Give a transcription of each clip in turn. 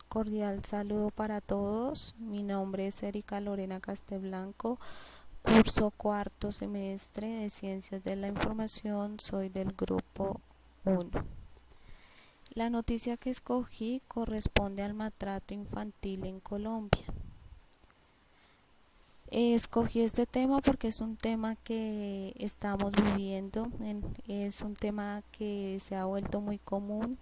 Cordial saludo para todos. Mi nombre es Erika Lorena Casteblanco, curso cuarto semestre de Ciencias de la Información. Soy del grupo 1. La noticia que escogí corresponde al maltrato infantil en Colombia. Escogí este tema porque es un tema que estamos viviendo, es un tema que se ha vuelto muy común.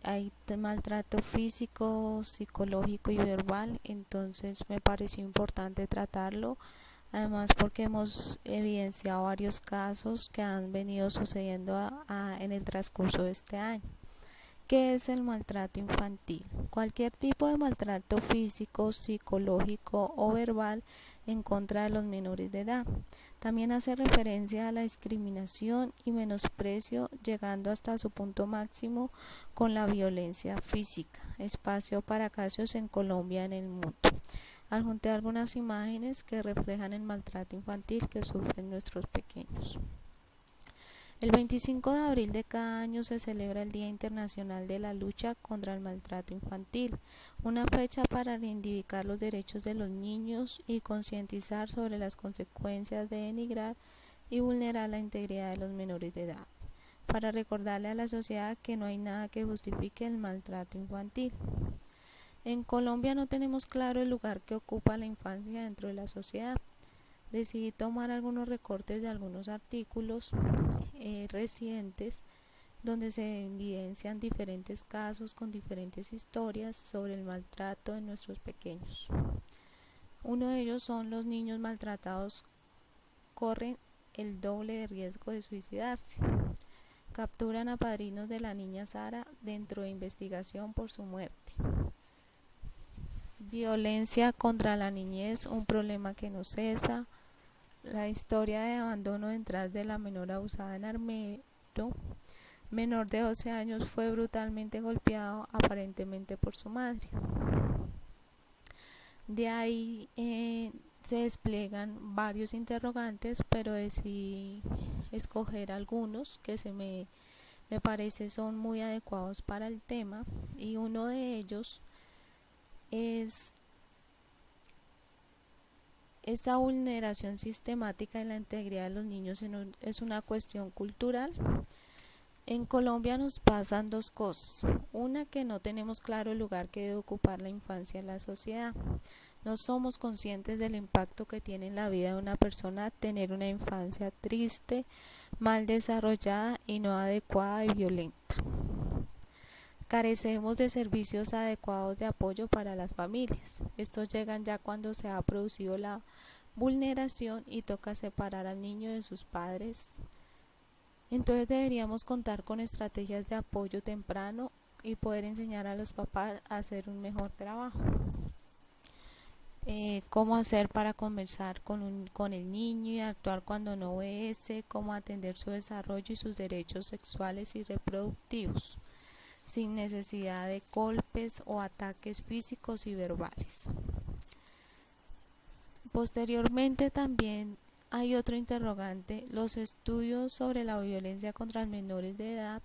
Hay maltrato físico, psicológico y verbal, entonces me pareció importante tratarlo, además porque hemos evidenciado varios casos que han venido sucediendo en el transcurso de este año. ¿Qué es el maltrato infantil? Cualquier tipo de maltrato físico, psicológico o verbal en contra de los menores de edad. También hace referencia a la discriminación y menosprecio, llegando hasta su punto máximo con la violencia física. Espacio para casos en Colombia y en el mundo. Adjunté algunas imágenes que reflejan el maltrato infantil que sufren nuestros pequeños. El 25 de abril de cada año se celebra el Día Internacional de la Lucha contra el Maltrato Infantil, una fecha para reivindicar los derechos de los niños y concientizar sobre las consecuencias de denigrar y vulnerar la integridad de los menores de edad, para recordarle a la sociedad que no hay nada que justifique el maltrato infantil. En Colombia no tenemos claro el lugar que ocupa la infancia dentro de la sociedad. Decidí tomar algunos recortes de algunos artículos recientes donde se evidencian diferentes casos con diferentes historias sobre el maltrato de nuestros pequeños. Uno de ellos son: los niños maltratados corren el doble de riesgo de suicidarse. Capturan a padrinos de la niña Sara dentro de investigación por su muerte. Violencia contra la niñez, un problema que no cesa. La historia de abandono detrás de la menor abusada en Armero. Menor de 12 años fue brutalmente golpeado, aparentemente por su madre. De ahí se despliegan varios interrogantes, pero decidí escoger algunos que me parece son muy adecuados para el tema, y uno de ellos es: esta vulneración sistemática en la integridad de los niños es una cuestión cultural. En Colombia nos pasan dos cosas. Una, que no tenemos claro el lugar que debe ocupar la infancia en la sociedad. No somos conscientes del impacto que tiene en la vida de una persona tener una infancia triste, mal desarrollada y no adecuada y violenta. Carecemos de servicios adecuados de apoyo para las familias. Estos llegan ya cuando se ha producido la vulneración y toca separar al niño de sus padres. Entonces deberíamos contar con estrategias de apoyo temprano y poder enseñar a los papás a hacer un mejor trabajo. Cómo hacer para conversar con el niño y actuar cuando no obedece, cómo atender su desarrollo y sus derechos sexuales y reproductivos, sin necesidad de golpes o ataques físicos y verbales. Posteriormente también hay otro interrogante. Los estudios sobre la violencia contra los menores de edad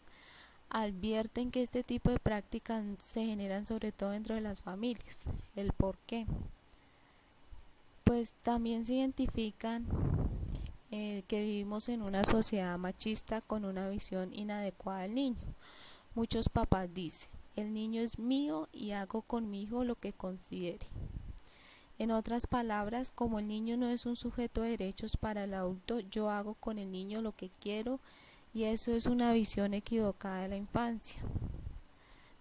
advierten que este tipo de prácticas se generan sobre todo dentro de las familias. ¿El por qué? Pues también se identifican que vivimos en una sociedad machista con una visión inadecuada del niño. Muchos papás dicen: el niño es mío y hago con mi hijo lo que considere. En otras palabras, como el niño no es un sujeto de derechos para el adulto, yo hago con el niño lo que quiero, y eso es una visión equivocada de la infancia.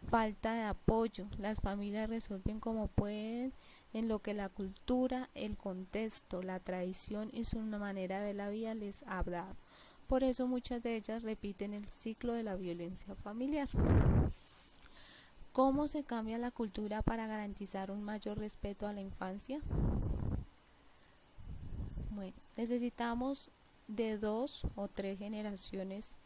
Falta de apoyo. Las familias resuelven como pueden en lo que la cultura, el contexto, la tradición y su manera de ver la vida les ha dado. Por eso muchas de ellas repiten el ciclo de la violencia familiar. ¿Cómo se cambia la cultura para garantizar un mayor respeto a la infancia? Bueno, necesitamos de 2 o 3 generaciones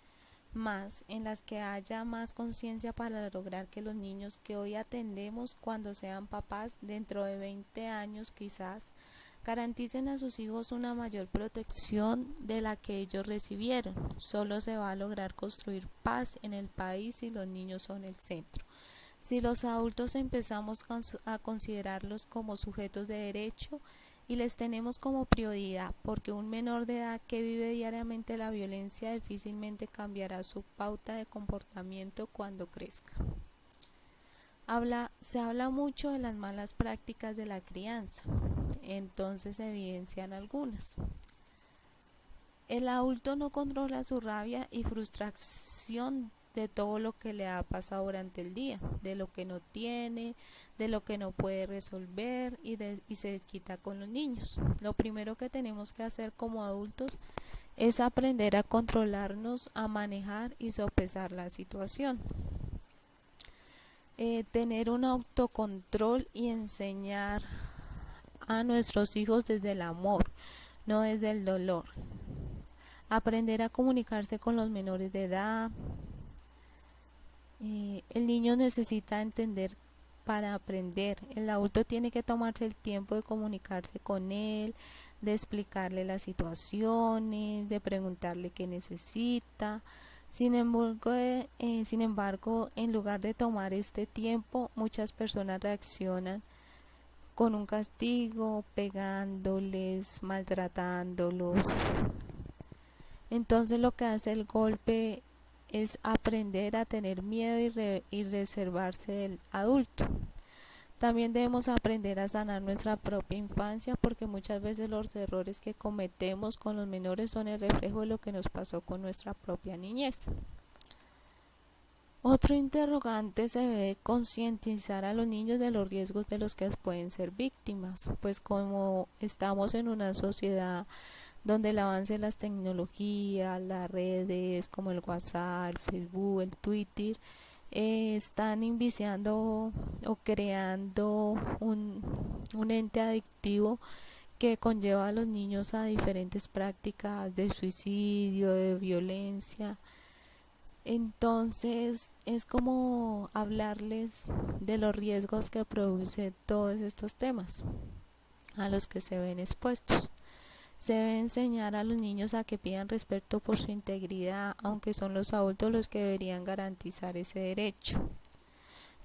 más en las que haya más conciencia para lograr que los niños que hoy atendemos, cuando sean papás dentro de 20 años quizás, garanticen a sus hijos una mayor protección de la que ellos recibieron. Solo se va a lograr construir paz en el país si los niños son el centro. Si los adultos empezamos a considerarlos como sujetos de derecho y les tenemos como prioridad, porque un menor de edad que vive diariamente la violencia difícilmente cambiará su pauta de comportamiento cuando crezca. Se habla mucho de las malas prácticas de la crianza, entonces se evidencian algunas. El adulto no controla su rabia y frustración de todo lo que le ha pasado durante el día, de lo que no tiene, de lo que no puede resolver y se desquita con los niños. Lo primero que tenemos que hacer como adultos es aprender a controlarnos, a manejar y sopesar la situación. Tener un autocontrol y enseñar a nuestros hijos desde el amor, no desde el dolor. Aprender a comunicarse con los menores de edad. El niño necesita entender para aprender. El adulto tiene que tomarse el tiempo de comunicarse con él, de explicarle las situaciones, de preguntarle qué necesita. Sin embargo, en lugar de tomar este tiempo, muchas personas reaccionan con un castigo, pegándoles, maltratándolos. Entonces lo que hace el golpe es aprender a tener miedo y reservarse del adulto. También debemos aprender a sanar nuestra propia infancia, porque muchas veces los errores que cometemos con los menores son el reflejo de lo que nos pasó con nuestra propia niñez. Otro interrogante: se debe concientizar a los niños de los riesgos de los que pueden ser víctimas, pues como estamos en una sociedad donde el avance de las tecnologías, las redes como el WhatsApp, el Facebook, el Twitter, están inviciando o creando un ente adictivo que conlleva a los niños a diferentes prácticas de suicidio, de violencia. Entonces es como hablarles de los riesgos que produce todos estos temas a los que se ven expuestos. Se debe enseñar a los niños a que pidan respeto por su integridad, aunque son los adultos los que deberían garantizar ese derecho.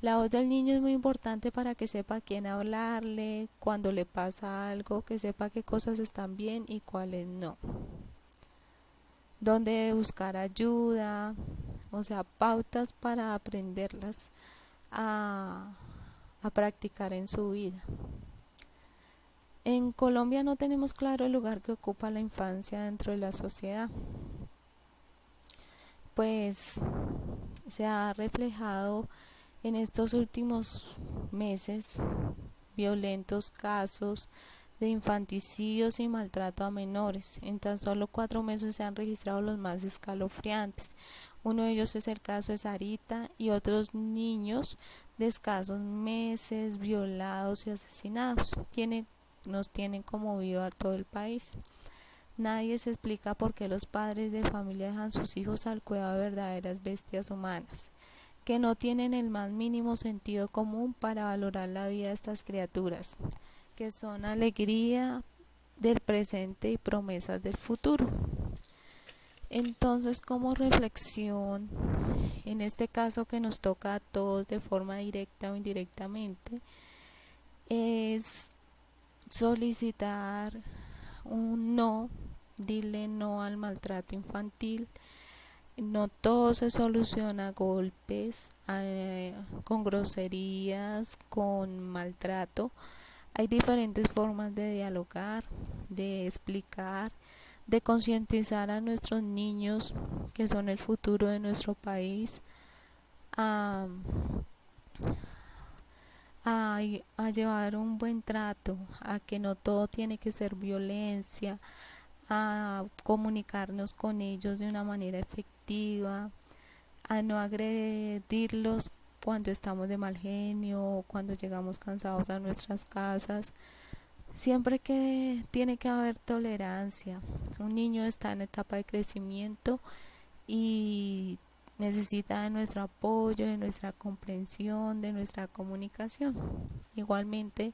La voz del niño es muy importante para que sepa a quién hablarle cuando le pasa algo, que sepa qué cosas están bien y cuáles no. Dónde debe buscar ayuda, o sea, pautas para aprenderlas a practicar en su vida. En Colombia no tenemos claro el lugar que ocupa la infancia dentro de la sociedad, pues se ha reflejado en estos últimos meses violentos casos de infanticidios y maltrato a menores. En tan solo 4 meses se han registrado los más escalofriantes. Uno de ellos es el caso de Sarita y otros niños de escasos meses violados y asesinados. Nos tienen conmovido a todo el país. Nadie se explica por qué los padres de familia dejan sus hijos al cuidado de verdaderas bestias humanas, que no tienen el más mínimo sentido común para valorar la vida de estas criaturas, que son alegría del presente y promesas del futuro. Entonces, como reflexión, en este caso que nos toca a todos de forma directa o indirectamente, es solicitar un no, dile no al maltrato infantil. No todo se soluciona a golpes, con groserías, con maltrato. Hay diferentes formas de dialogar, de explicar, de concientizar a nuestros niños, que son el futuro de nuestro país, a llevar un buen trato, a que no todo tiene que ser violencia, a comunicarnos con ellos de una manera efectiva, a no agredirlos cuando estamos de mal genio o cuando llegamos cansados a nuestras casas. Siempre que tiene que haber tolerancia. Un niño está en etapa de crecimiento y necesita de nuestro apoyo, de nuestra comprensión, de nuestra comunicación. Igualmente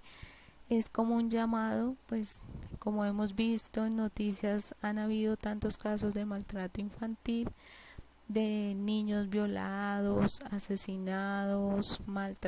es como un llamado, pues como hemos visto en noticias, han habido tantos casos de maltrato infantil, de niños violados, asesinados, maltratados.